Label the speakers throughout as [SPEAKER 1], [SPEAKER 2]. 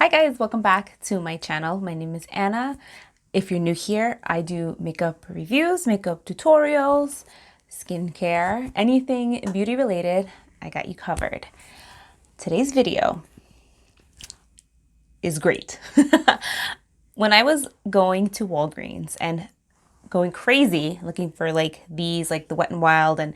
[SPEAKER 1] Hi guys, welcome back to my channel. My name is Anna. If you're new here, I do makeup reviews, makeup tutorials, skincare, anything beauty related, I got you covered. Today's video is great. When I was going to Walgreens and going crazy looking for these, like the Wet n Wild, and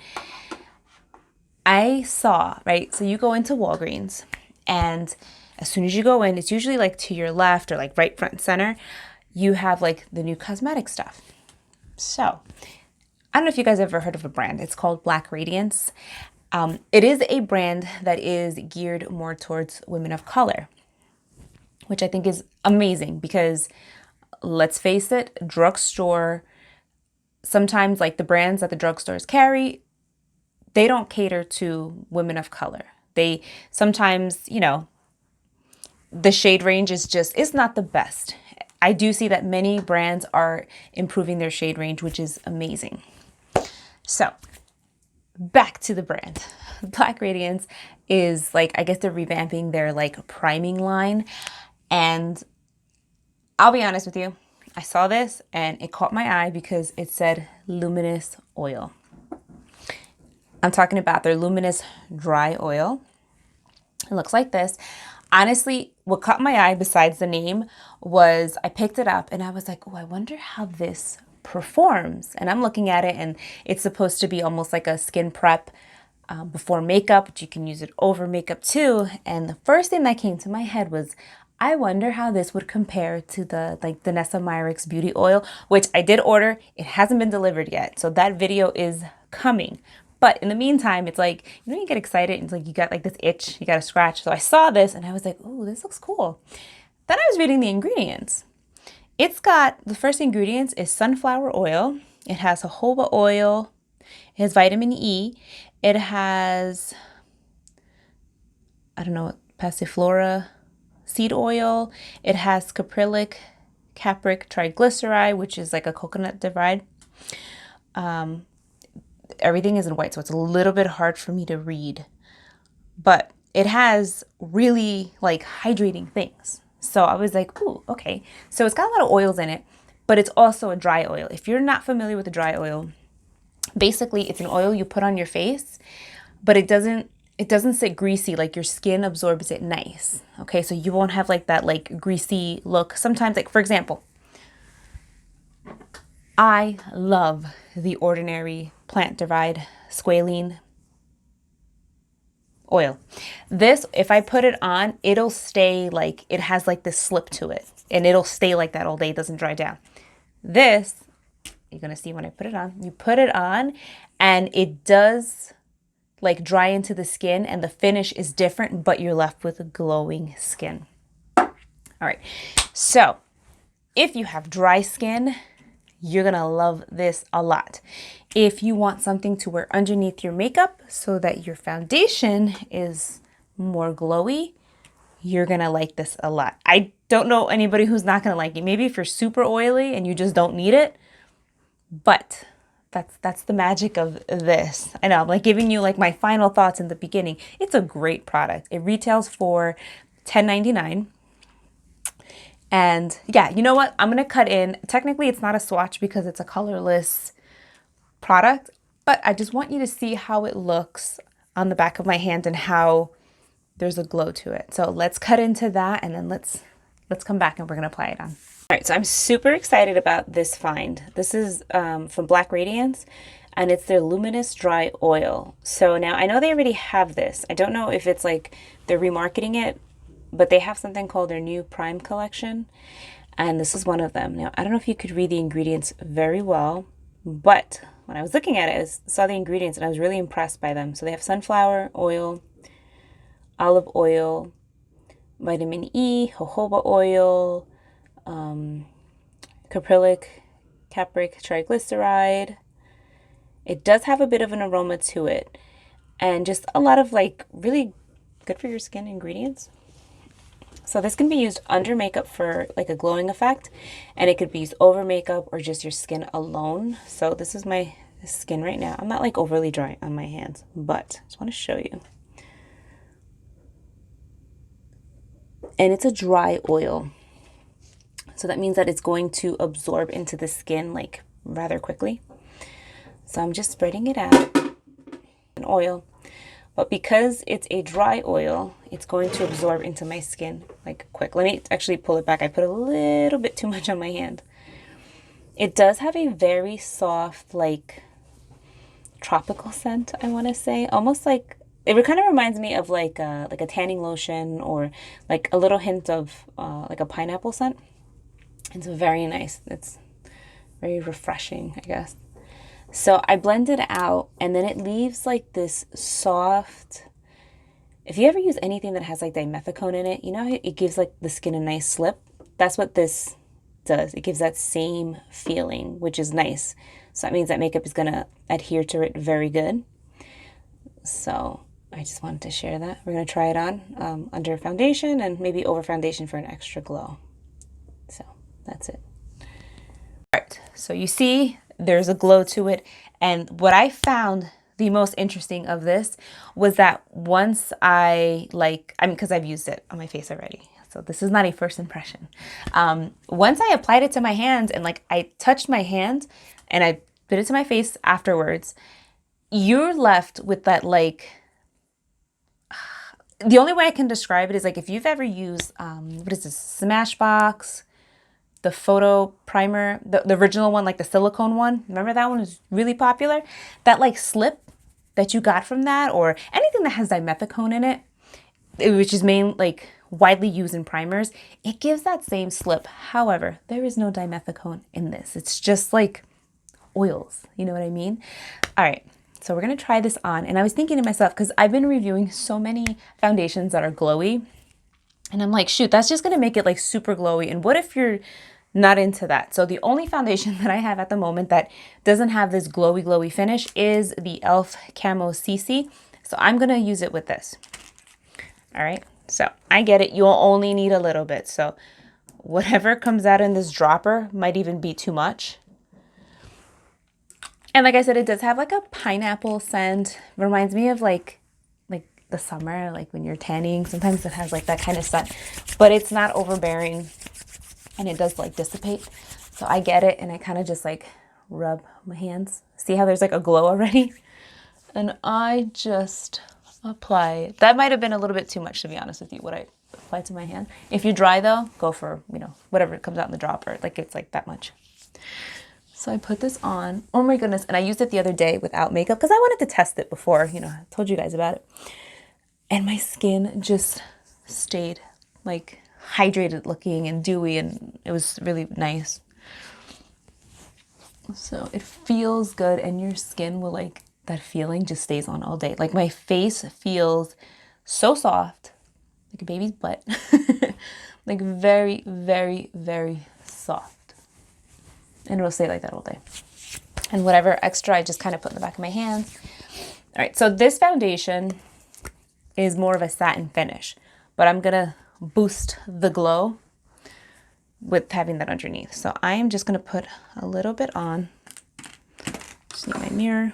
[SPEAKER 1] I saw, right? So you go into Walgreens and as soon as you go in, it's usually like to your left or like right front and center, you have like the new cosmetic stuff. So I don't know if you guys ever heard of a brand. It's called Black Radiance. It is a brand that is geared more towards women of color, which I think is amazing because let's face it, drugstore, sometimes like the brands that the drugstores carry, they don't cater to women of color. They sometimes, the shade range is it's not the best. I do see that many brands are improving their shade range, which is amazing. So back to the brand. Black Radiance is like, I guess they're revamping their like priming line. And I'll be honest with you, I saw this and it caught my eye because it said luminous oil. I'm talking about their luminous dry oil. It looks like this. Honestly, what caught my eye besides the name was I picked it up and I was like, oh, I wonder how this performs. And I'm looking at it and it's supposed to be almost like a skin prep before makeup, but you can use it over makeup too. And the first thing that came to my head was, I wonder how this would compare to the Yesstyle beauty oil, which I did order. It hasn't been delivered yet. So that video is coming. But in the meantime, it's like, you get excited and it's like you got like this itch, you got to scratch. So I saw this and I was like, ooh, this looks cool. Then I was reading the ingredients. It's got, the first ingredients is sunflower oil. It has jojoba oil. It has vitamin E. It has, I don't know, passiflora seed oil. It has caprylic triglyceride, which is like a coconut derived. Everything is in white, so it's a little bit hard for me to read, but it has really like hydrating things. So I was like, ooh, okay. So it's got a lot of oils in it, but it's also a dry oil. If you're not familiar with the dry oil, basically it's an oil you put on your face, but it doesn't sit greasy, like your skin absorbs it nice. Okay, so you won't have like that like greasy look. Sometimes, like for example, I love the ordinary plant-derived squalene oil. This, if I put it on, it'll stay like, it has like this slip to it and it'll stay like that all day. It doesn't dry down. This, you're going to see when I put it on, you put it on and it does like dry into the skin and the finish is different, but you're left with a glowing skin. All right. So if you have dry skin, you're gonna love this a lot. If you want something to wear underneath your makeup so that your foundation is more glowy, you're gonna like this a lot. I don't know anybody who's not gonna like it. Maybe if you're super oily and you just don't need it, but that's the magic of this. I know I'm like giving you like my final thoughts in the beginning. It's a great product. It retails for $10.99. And yeah, you know what? I'm going to cut in. Technically, it's not a swatch because it's a colorless product, but I just want you to see how it looks on the back of my hand and how there's a glow to it. So let's cut into that and then let's come back and we're going to apply it on. All right, so I'm super excited about this find. This is from Black Radiance and it's their Luminous Dry Oil. So now I know they already have this. I don't know if it's like they're remarketing it, but they have something called their new Prime collection, and this is one of them. Now, I don't know if you could read the ingredients very well, but when I was looking at it, I saw the ingredients and I was really impressed by them. So they have sunflower oil, olive oil, vitamin E, jojoba oil, caprylic triglyceride. It does have a bit of an aroma to it, and just a lot of like really good for your skin ingredients. So this can be used under makeup for like a glowing effect, and it could be used over makeup or just your skin alone. So this is my skin right now. I'm not like overly dry on my hands, but I just want to show you. and it's a dry oil. So that means that it's going to absorb into the skin like rather quickly. So I'm just spreading it out in oil. But because it's a dry oil, it's going to absorb into my skin like quick. Let me actually pull it back. I put a little bit too much on my hand. It does have a very soft, like tropical scent, I want to say. Almost like, it kind of reminds me of like a tanning lotion, or like a little hint of like a pineapple scent. It's very nice. It's very refreshing, I guess. So I blend it out, and then it leaves like this soft, if you ever use anything that has like dimethicone in it, you know how it gives like the skin a nice slip? That's what this does. It gives that same feeling, which is nice. So that means that makeup is going to adhere to it very good. So I just wanted to share that. We're going to try it on under foundation, and maybe over foundation for an extra glow. So that's it. All right, so you see there's a glow to it. And what I found the most interesting of this was that once because I've used it on my face already, so this is not a first impression. Once I applied it to my hands, and like I touched my hand and I put it to my face afterwards, you're left with that, like, the only way I can describe it is like if you've ever used, what is this, Smashbox, the photo primer, the original one, like the silicone one. Remember that one was really popular? That like slip that you got from that, or anything that has dimethicone in it, which is widely used in primers, it gives that same slip. However, there is no dimethicone in this. It's just like oils. You know what I mean? All right. So we're going to try this on. And I was thinking to myself, because I've been reviewing so many foundations that are glowy, and I'm like, shoot, that's just going to make it like super glowy. And what if you're not into that? So the only foundation that I have at the moment that doesn't have this glowy finish is the e.l.f. Camo CC. So I'm going to use it with this. All right. So I get it. You'll only need a little bit. So whatever comes out in this dropper might even be too much. And like I said, it does have like a pineapple scent. Reminds me of like the summer, like when you're tanning, sometimes it has like that kind of scent, but it's not overbearing, and it does like dissipate. So I get it, and I kind of just like rub my hands. See how there's like a glow already? And I just apply it. That might have been a little bit too much, to be honest with you, what I applied to my hand. If you're dry though, go for, whatever comes out in the dropper. Like it's like that much. So I put this on. Oh my goodness. And I used it the other day without makeup because I wanted to test it before, I told you guys about it. And my skin just stayed like hydrated looking and dewy, and it was really nice. So it feels good, and your skin will like, that feeling just stays on all day. Like my face feels so soft, like a baby's butt. Like very, very, very soft. And it'll stay like that all day. And whatever extra I just kind of put in the back of my hands. All right, so this foundation is more of a satin finish, but I'm gonna boost the glow with having that underneath. So I am just gonna put a little bit on. Just need my mirror.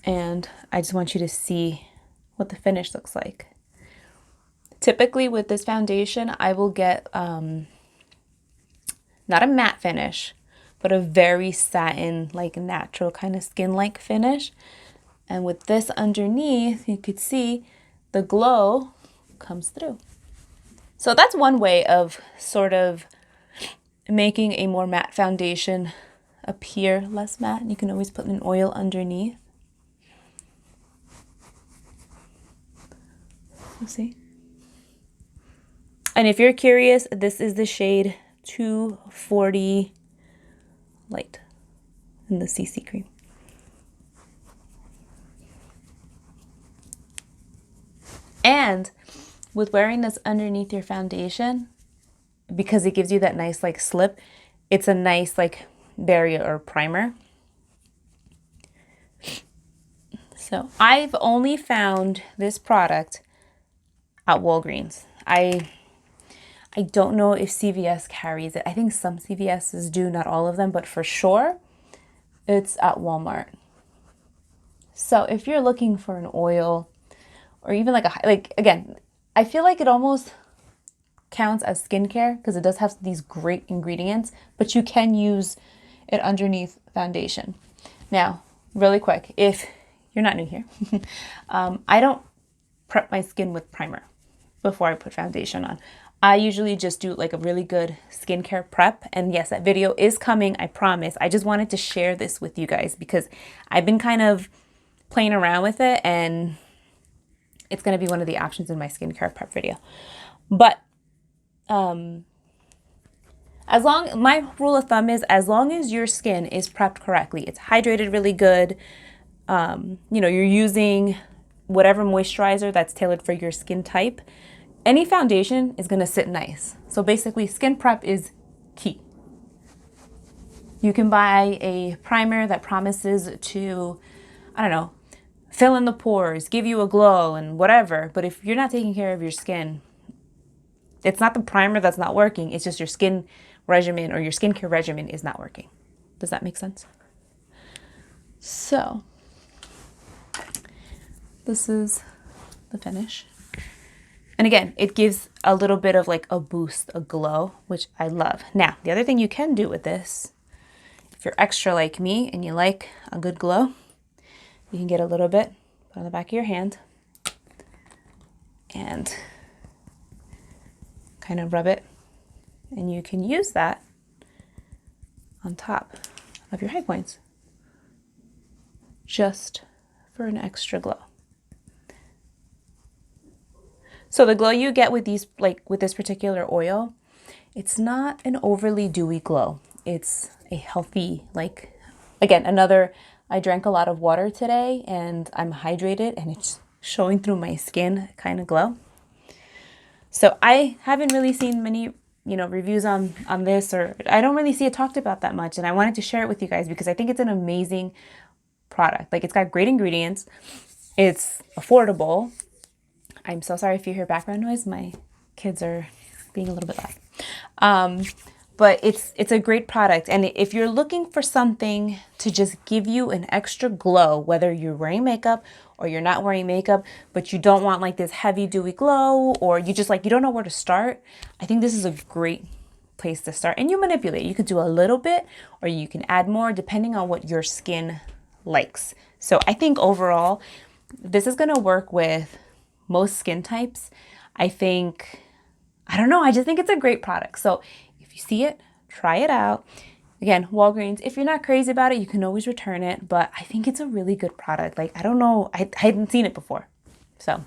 [SPEAKER 1] And I just want you to see what the finish looks like. Typically with this foundation, I will get not a matte finish, but a very satin, like natural kind of skin-like finish. And with this underneath, you could see the glow comes through. So that's one way of sort of making a more matte foundation appear less matte. You can always put an oil underneath. You see? And if you're curious, this is the shade 240 Light in the CC cream. And with wearing this underneath your foundation, because it gives you that nice like slip, it's a nice like barrier or primer. So I've only found this product at Walgreens. I don't know if CVS carries it. I think some CVSs do, not all of them, but for sure it's at Walmart. So if you're looking for an oil or even like again, I feel like it almost counts as skincare because it does have these great ingredients, but you can use it underneath foundation. Now, really quick, if you're not new here, I don't prep my skin with primer before I put foundation on. I usually just do like a really good skincare prep. And yes, that video is coming, I promise. I just wanted to share this with you guys because I've been kind of playing around with it, and it's going to be one of the options in my skincare prep video. But my rule of thumb is as long as your skin is prepped correctly, it's hydrated really good, you're using whatever moisturizer that's tailored for your skin type, any foundation is going to sit nice. So basically, skin prep is key. You can buy a primer that promises to, I don't know, fill in the pores, give you a glow and whatever. But if you're not taking care of your skin, it's not the primer that's not working. It's just your skin regimen or your skincare regimen is not working. Does that make sense? So this is the finish. And again, it gives a little bit of like a boost, a glow, which I love. Now, the other thing you can do with this, if you're extra like me and you like a good glow, you can get a little bit on the back of your hand and kind of rub it. And you can use that on top of your high points just for an extra glow. So the glow you get with these, like with this particular oil, it's not an overly dewy glow. It's a healthy, like, again, I drank a lot of water today and I'm hydrated and it's showing through my skin kind of glow. So I haven't really seen many, reviews on this, or I don't really see it talked about that much. And I wanted to share it with you guys because I think it's an amazing product. Like, it's got great ingredients. It's affordable. I'm so sorry if you hear background noise. My kids are being a little bit loud. But it's a great product. And if you're looking for something to just give you an extra glow, whether you're wearing makeup or you're not wearing makeup, but you don't want like this heavy dewy glow, or you just you don't know where to start, I think this is a great place to start. And you manipulate. You could do a little bit or you can add more depending on what your skin likes. So I think overall, this is going to work with most skin types. I just think it's a great product. So if you see it, try it out. Again, Walgreens, if you're not crazy about it, you can always return it, but I think it's a really good product. Like, I don't know, I hadn't seen it before. So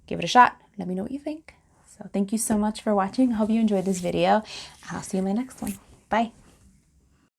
[SPEAKER 1] give it a shot. Let me know what you think. So thank you so much for watching. I hope you enjoyed this video. I'll see you in my next one. Bye.